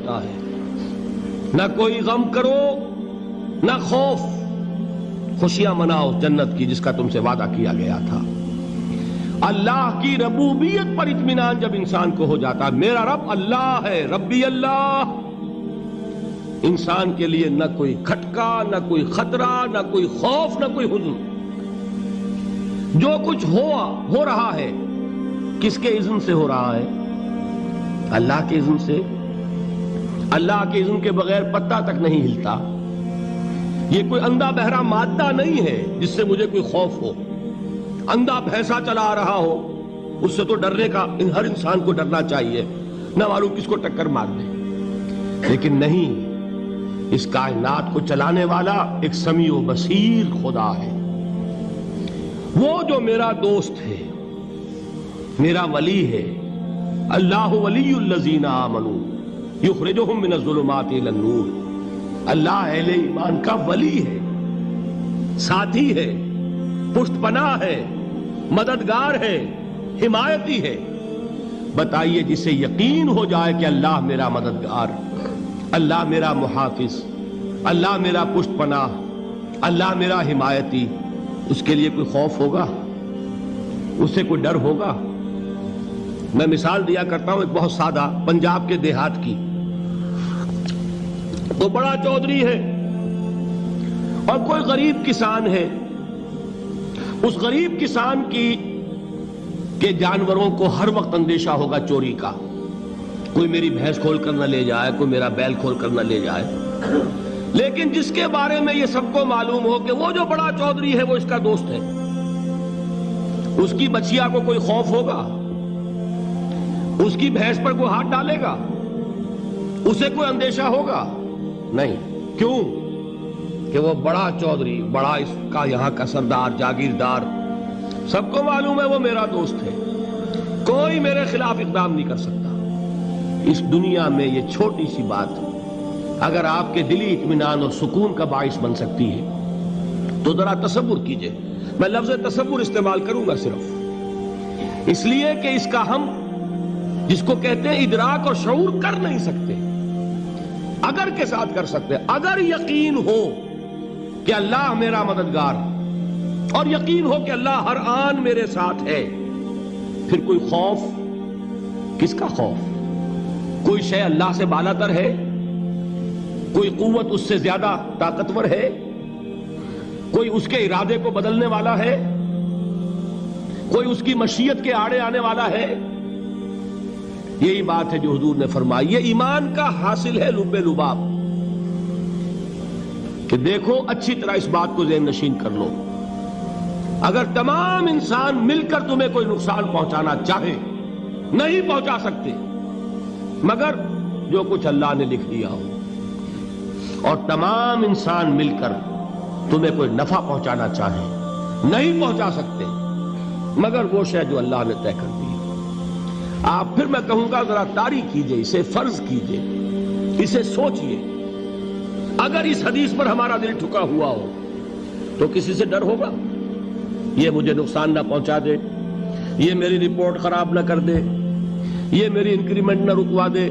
ہوتا ہے۔ نہ کوئی غم کرو نہ خوف، خوشیاں مناؤ جنت کی جس کا تم سے وعدہ کیا گیا تھا۔ اللہ کی ربوبیت پر اطمینان جب انسان کو ہو جاتا، میرا رب اللہ ہے، ربی اللہ، انسان کے لیے نہ کوئی کھٹکا، نہ کوئی خطرہ، نہ کوئی خوف، نہ کوئی حزن۔ جو کچھ ہو رہا ہے کس کے اذن سے ہو رہا ہے؟ اللہ کے اذن سے۔ اللہ کے اذن کے بغیر پتا تک نہیں ہلتا۔ یہ کوئی اندھا بہرا مادہ نہیں ہے جس سے مجھے کوئی خوف ہو۔ اندھا بھینسا چلا رہا ہو اس سے تو ڈرنے کا ہر انسان کو ڈرنا چاہیے، نہ معلوم کس کو ٹکر مار دے۔ لیکن نہیں، اس کائنات کو چلانے والا ایک سمیع و بصیر خدا ہے، وہ جو میرا دوست ہے، میرا ولی ہے۔ اللہ ولی الذین آمنوا یخرجہم من الظلمات الی النور۔ اللہ اہل ایمان کا ولی ہے، ساتھی ہے، پشت پناہ ہے، مددگار ہے، حمایتی ہے۔ بتائیے جسے یقین ہو جائے کہ اللہ میرا مددگار، اللہ میرا محافظ، اللہ میرا پشت پناہ، اللہ میرا حمایتی، اس کے لیے کوئی خوف ہوگا؟ اس سے کوئی ڈر ہوگا؟ میں مثال دیا کرتا ہوں ایک بہت سادہ پنجاب کے دیہات کی۔ تو بڑا چودھری ہے اور کوئی غریب کسان ہے۔ اس غریب کسان کے جانوروں کو ہر وقت اندیشہ ہوگا چوری کا، کوئی میری بھینس کھول کر نہ لے جائے، کوئی میرا بیل کھول کر نہ لے جائے۔ لیکن جس کے بارے میں یہ سب کو معلوم ہو کہ وہ جو بڑا چودھری ہے وہ اس کا دوست ہے، اس کی بچیا کو کوئی خوف ہوگا؟ اس کی بھینس پر کوئی ہاتھ ڈالے گا؟ اسے کوئی اندیشہ ہوگا؟ نہیں۔ کیوں؟ کہ وہ بڑا چودھری، بڑا اس کا یہاں کا سردار، جاگیردار، سب کو معلوم ہے وہ میرا دوست ہے، کوئی میرے خلاف اقدام نہیں کر سکتا۔ اس دنیا میں یہ چھوٹی سی بات اگر آپ کے دلی اطمینان اور سکون کا باعث بن سکتی ہے تو ذرا تصور کیجئے۔ میں لفظ تصور استعمال کروں گا صرف اس لیے کہ اس کا ہم جس کو کہتے ہیں ادراک اور شعور کر نہیں سکتے، اگر کے ساتھ کر سکتے۔ اگر یقین ہو کہ اللہ میرا مددگار اور یقین ہو کہ اللہ ہر آن میرے ساتھ ہے، پھر کوئی خوف، کس کا خوف؟ کوئی شے اللہ سے بالاتر ہے؟ کوئی قوت اس سے زیادہ طاقتور ہے؟ کوئی اس کے ارادے کو بدلنے والا ہے؟ کوئی اس کی مشیت کے آڑے آنے والا ہے؟ یہی بات ہے جو حضور نے فرمائی۔ یہ ایمان کا حاصل ہے لب لباب، کہ دیکھو اچھی طرح اس بات کو ذہن نشین کر لو، اگر تمام انسان مل کر تمہیں کوئی نقصان پہنچانا چاہے نہیں پہنچا سکتے، مگر جو کچھ اللہ نے لکھ دیا ہو، اور تمام انسان مل کر تمہیں کوئی نفع پہنچانا چاہے نہیں پہنچا سکتے، مگر وہ شے جو اللہ نے طے کر دی۔ آپ پھر میں کہوں گا ذرا طاری کیجئے، اسے فرض کیجئے، اسے سوچئے۔ اگر اس حدیث پر ہمارا دل ٹھکا ہوا ہو تو کسی سے ڈر ہوگا؟ یہ مجھے نقصان نہ پہنچا دے، یہ میری رپورٹ خراب نہ کر دے، یہ میری انکریمنٹ نہ رکوا دے،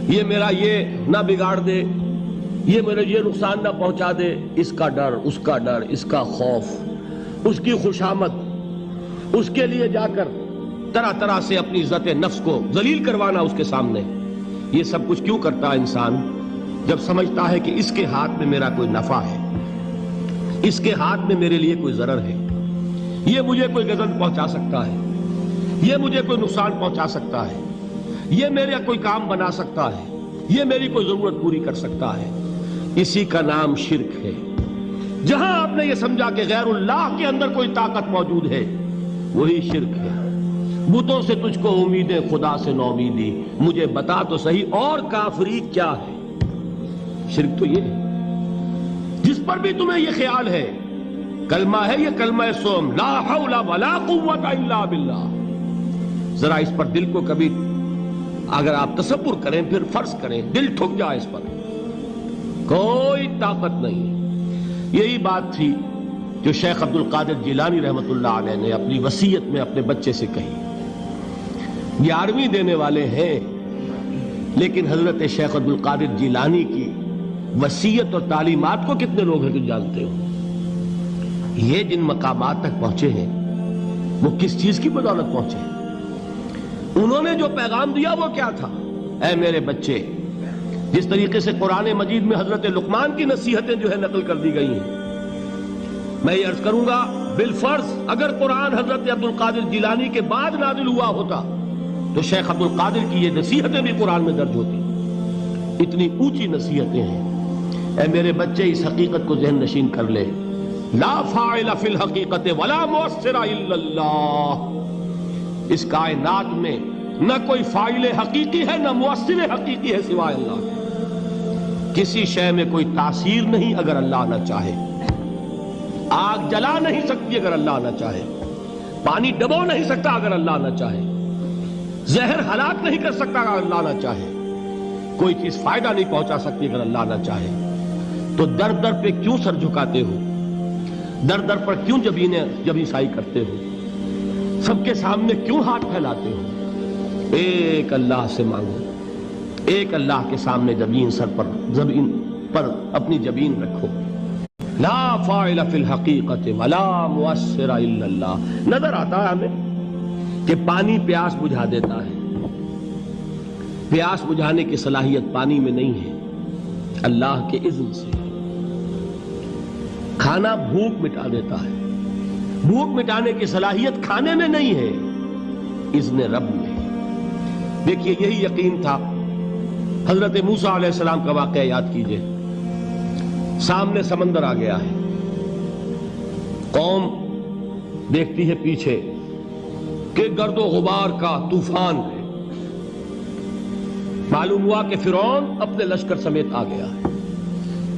یہ میرا یہ نہ بگاڑ دے، یہ میرے یہ نقصان نہ پہنچا دے۔ اس کا ڈر، اس کا ڈر، اس کا خوف، اس کی خوشامد، اس کے لیے جا کر طرح طرح سے اپنی عزت نفس کو ذلیل کروانا اس کے سامنے، یہ سب کچھ کیوں کرتا ہے انسان؟ جب سمجھتا ہے کہ اس کے ہاتھ میں میرا کوئی نفع ہے، اس کے ہاتھ میں میرے لیے کوئی ضرر ہے، یہ مجھے کوئی غضب پہنچا سکتا ہے، یہ مجھے کوئی نقصان پہنچا سکتا ہے، یہ میرا کوئی کام بنا سکتا ہے، یہ میری کوئی ضرورت پوری کر سکتا ہے، اسی کا نام شرک ہے۔ جہاں آپ نے یہ سمجھا کہ غیر اللہ کے اندر کوئی طاقت موجود ہے، وہی شرک ہے۔ بتوں سے تجھ کو امیدیں، خدا سے نو امیدی، مجھے بتا تو صحیح اور کافری کیا ہے؟ شرک تو یہ ہے جس پر بھی تمہیں یہ خیال ہے، کلمہ ہے یہ کلمہ سوم، لا حول ولا قوت الا باللہ، ذرا اس پر دل کو کبھی اگر آپ تصور کریں، پھر فرض کریں، دل ٹھک جائے اس پر، کوئی طاقت نہیں۔ یہی بات تھی جو شیخ عبد القادر جیلانی رحمت اللہ علیہ نے اپنی وصیت میں اپنے بچے سے کہی۔ 11ویں دینے والے ہیں لیکن حضرت شیخ عبد القادر جیلانی کی وصیت اور تعلیمات کو کتنے لوگ ہیں کہ جانتے ہو؟ یہ جن مقامات تک پہنچے ہیں وہ کس چیز کی بدولت پہنچے ہیں؟ انہوں نے جو پیغام دیا وہ کیا تھا؟ اے میرے بچے، جس طریقے سے قرآن مجید میں حضرت لقمان کی نصیحتیں جو ہے نقل کر دی گئی ہیں، میں یہ عرض کروں گا بالفرض اگر قرآن حضرت عبد القادر جیلانی کے بعد نازل ہوا ہوتا تو شیخ عبد القادر کی یہ نصیحتیں بھی قرآن میں درج ہوتی۔ اتنی اونچی نصیحتیں ہیں۔ اے میرے بچے، اس حقیقت کو ذہن نشین کر لے، لا فاعل فی الحقیقت ولا مؤثر الا اللہ۔ اس کائنات میں نہ کوئی فاعل حقیقی ہے نہ مؤثر حقیقی ہے سوائے اللہ کے۔ کسی شے میں کوئی تاثیر نہیں اگر اللہ نہ چاہے۔ آگ جلا نہیں سکتی اگر اللہ نہ چاہے، پانی ڈبو نہیں سکتا اگر اللہ نہ چاہے، زہر ہلاک نہیں کر سکتا اگر اللہ نہ چاہے، کوئی چیز فائدہ نہیں پہنچا سکتی اگر اللہ نہ چاہے۔ تو در در پہ کیوں سر جھکاتے ہو؟ در در پر کیوں جبیں سائی کرتے ہو؟ سب کے سامنے کیوں ہاتھ پھیلاتے ہو؟ ایک اللہ سے مانگو، ایک اللہ کے سامنے زمین پر اپنی جبین رکھو۔ لا فاعل فی الحقیقت ولا مؤثر الا اللہ۔ نظر آتا ہے ہمیں کہ پانی پیاس بجھا دیتا ہے، پیاس بجھانے کی صلاحیت پانی میں نہیں ہے، اللہ کے اذن سے۔ کھانا بھوک مٹا دیتا ہے، بھوک مٹانے کی صلاحیت کھانے میں نہیں ہے، اذن رب میں۔ دیکھیے یہی یقین تھا۔ حضرت موسیٰ علیہ السلام کا واقعہ یاد کیجئے۔ سامنے سمندر آ گیا ہے، قوم دیکھتی ہے پیچھے کہ گرد و غبار کا طوفان ہے۔ معلوم ہوا کہ فرعون اپنے لشکر سمیت آ گیا ہے۔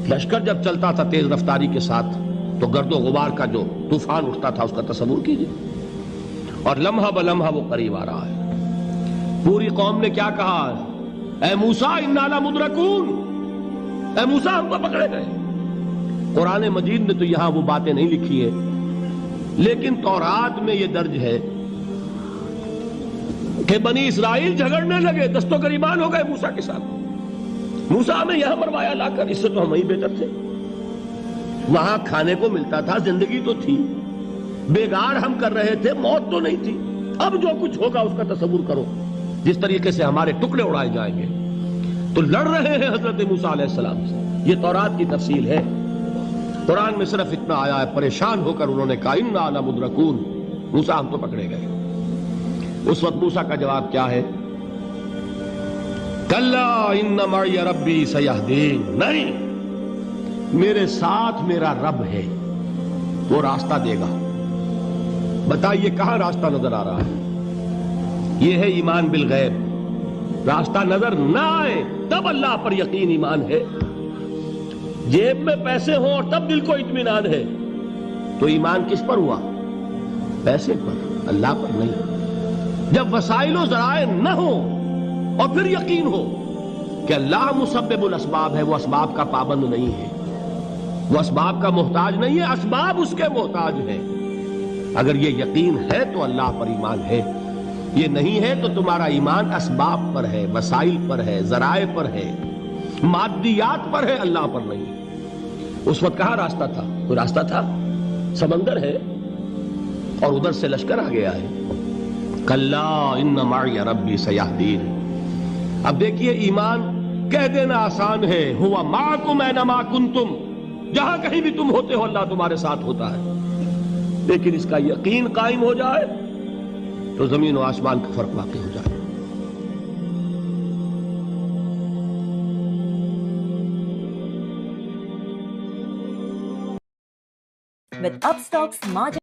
لشکر جب چلتا تھا تیز رفتاری کے ساتھ تو گرد و غبار کا جو طوفان اٹھتا تھا اس کا تصور کیجئے، اور لمحہ بلمحہ وہ قریب آ رہا ہے۔ پوری قوم نے کیا کہا؟ اے موسیٰ انا لمدرکون، اے موسیٰ ہم کو پکڑے گئے۔ قرآن مجید نے تو یہاں وہ باتیں نہیں لکھی ہیں، لیکن تورات میں یہ درج ہے کہ بنی اسرائیل جھگڑنے لگے، دست و گریبان ہو گئے موسیٰ کے ساتھ۔ موسیٰ ہمیں یہاں مروایا لا کر، اس سے تو ہم ہی بہتر تھے، وہاں کھانے کو ملتا تھا، زندگی تو تھی، بیگار ہم کر رہے تھے، موت تو نہیں تھی۔ اب جو کچھ ہوگا اس کا تصور کرو، جس طریقے سے ہمارے ٹکڑے اڑائے جائیں گے۔ تو لڑ رہے ہیں حضرت موسیٰ علیہ السلام سے۔ یہ تورات کی تفصیل ہے۔ قرآن میں صرف اتنا آیا ہے، پریشان ہو کر انہوں نے کہا انا لمدرکون، موسیٰ ہم تو پکڑے گئے۔ اس وقت موسیٰ کا جواب کیا ہے؟ کلا ان معی ربی سیہدین، نہیں، میرے ساتھ میرا رب ہے، وہ راستہ دے گا۔ بتائیے کہاں راستہ نظر آ رہا ہے؟ یہ ہے ایمان بالغیب۔ راستہ نظر نہ آئے تب اللہ پر یقین ایمان ہے۔ جیب میں پیسے ہوں اور تب دل کو اطمینان ہے تو ایمان کس پر ہوا؟ پیسے پر، اللہ پر نہیں۔ جب وسائل و ذرائع نہ ہوں اور پھر یقین ہو کہ اللہ مسبب الاسباب ہے، وہ اسباب کا پابند نہیں ہے، وہ اسباب کا محتاج نہیں ہے، اسباب اس کے محتاج ہیں۔ اگر یہ یقین ہے تو اللہ پر ایمان ہے، یہ نہیں ہے تو تمہارا ایمان اسباب پر ہے، وسائل پر ہے، ذرائع پر ہے، مادیات پر ہے، اللہ پر نہیں۔ اس وقت کہاں راستہ تھا؟ کوئی راستہ تھا؟ سمندر ہے اور ادھر سے لشکر آ گیا ہے۔ کلا ان معی ربی سیہدین۔ اب دیکھیے ایمان کہہ دینا آسان ہے، ہوا معکم اینما کنتم، جہاں کہیں بھی تم ہوتے ہو اللہ تمہارے ساتھ ہوتا ہے، لیکن اس کا یقین قائم ہو جائے تو زمین و آسمان کا فرق واقع ہو جائے۔ With Upstox Smart